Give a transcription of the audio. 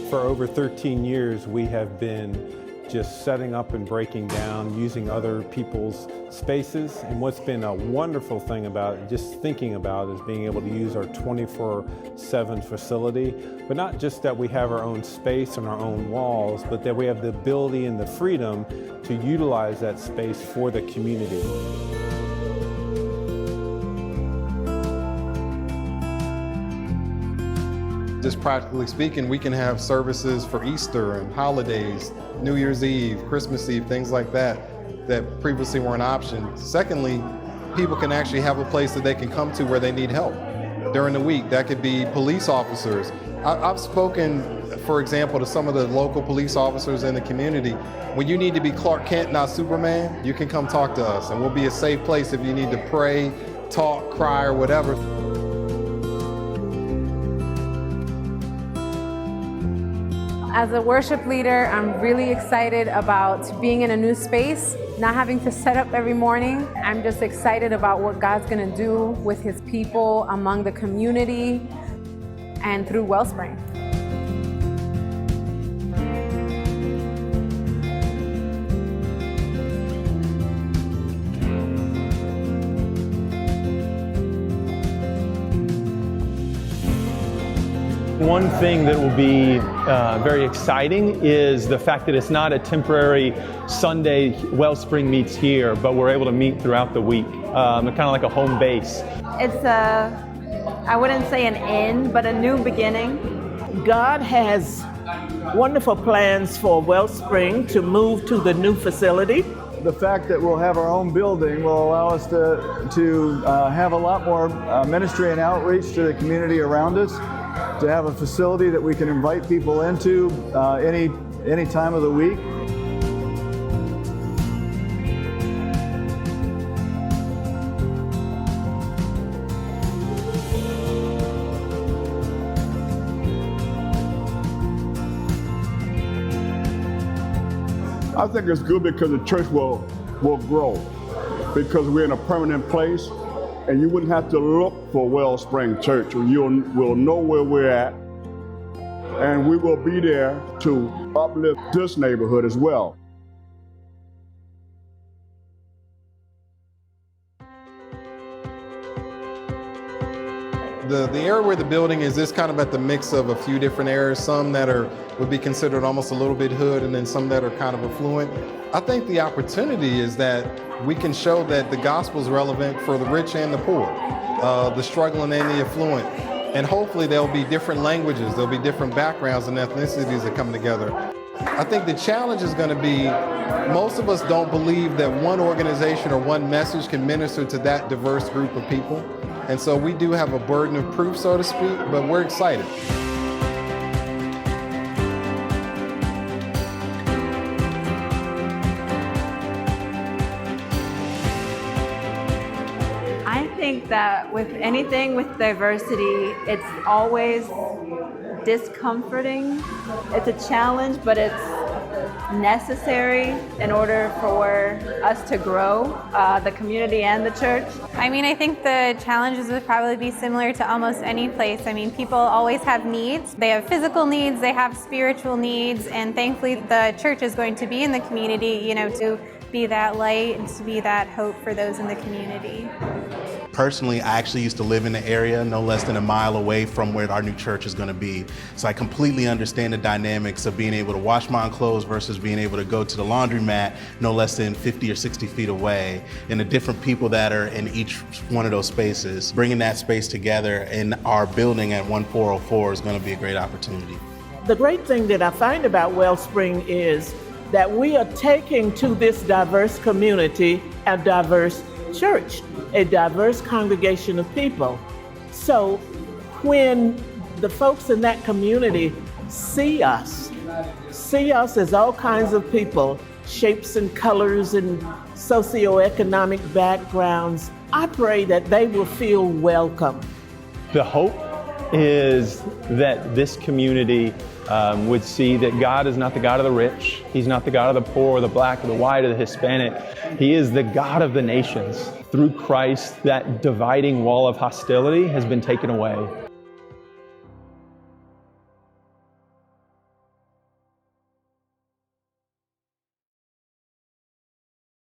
For over 13 years, we have been just setting up and breaking down, using other people's spaces. And what's been a wonderful thing about it, just thinking about, is being able to use our 24/7 facility. But not just that we have our own space and our own walls, but that we have the ability and the freedom to utilize that space for the community. Just practically speaking, we can have services for Easter and holidays, New Year's Eve, Christmas Eve, things like that, that previously weren't options. Secondly, people can actually have a place that they can come to where they need help during the week. That could be police officers. I've spoken, for example, to some of the local police officers in the community. When you need to be Clark Kent, not Superman, you can come talk to us, and we'll be a safe place if you need to pray, talk, cry, or whatever. As a worship leader, I'm really excited about being in a new space, not having to set up every morning. I'm just excited about what God's gonna do with His people, among the community, and through Wellspring. One thing that will be very exciting is the fact that it's not a temporary Sunday Wellspring meets here, but we're able to meet throughout the week, kind of like a home base. It's I wouldn't say an end, but a new beginning. God has wonderful plans for Wellspring to move to the new facility. The fact that we'll have our own building will allow us to have a lot more ministry and outreach to the community around us, to have a facility that we can invite people into any time of the week. I think it's good because the church will grow, because we're in a permanent place, and you wouldn't have to look for Wellspring Church. We'll know where we're at, and we will be there to uplift this neighborhood as well. The area where the building is kind of at the mix of a few different areas, some that would be considered almost a little bit hood, and then some that are kind of affluent. I think the opportunity is that we can show that the gospel is relevant for the rich and the poor, the struggling and the affluent. And hopefully there'll be different languages, there'll be different backgrounds and ethnicities that come together. I think the challenge is going to be, most of us don't believe that one organization or one message can minister to that diverse group of people. And so we do have a burden of proof, so to speak, but we're excited. I think that with anything with diversity, it's always discomforting. It's a challenge, but it's necessary in order for us to grow, the community and the church. I mean, I think the challenges would probably be similar to almost any place. I mean, people always have needs. They have physical needs, they have spiritual needs, and thankfully the church is going to be in the community, to be that light and to be that hope for those in the community. Personally, I actually used to live in the area no less than a mile away from where our new church is going to be. So I completely understand the dynamics of being able to wash my own clothes versus being able to go to the laundromat no less than 50 or 60 feet away, and the different people that are in each one of those spaces. Bringing that space together in our building at 1404 is going to be a great opportunity. The great thing that I find about Wellspring is that we are taking to this diverse community a diverse church, a diverse congregation of people. So when the folks in that community see us as all kinds of people shapes and colors and socioeconomic backgrounds. I pray that they will feel welcome. The hope is that this community would see that God is not the God of the rich. He's not the God of the poor, or the black, or the white, or the Hispanic. He is the God of the nations. Through Christ, that dividing wall of hostility has been taken away.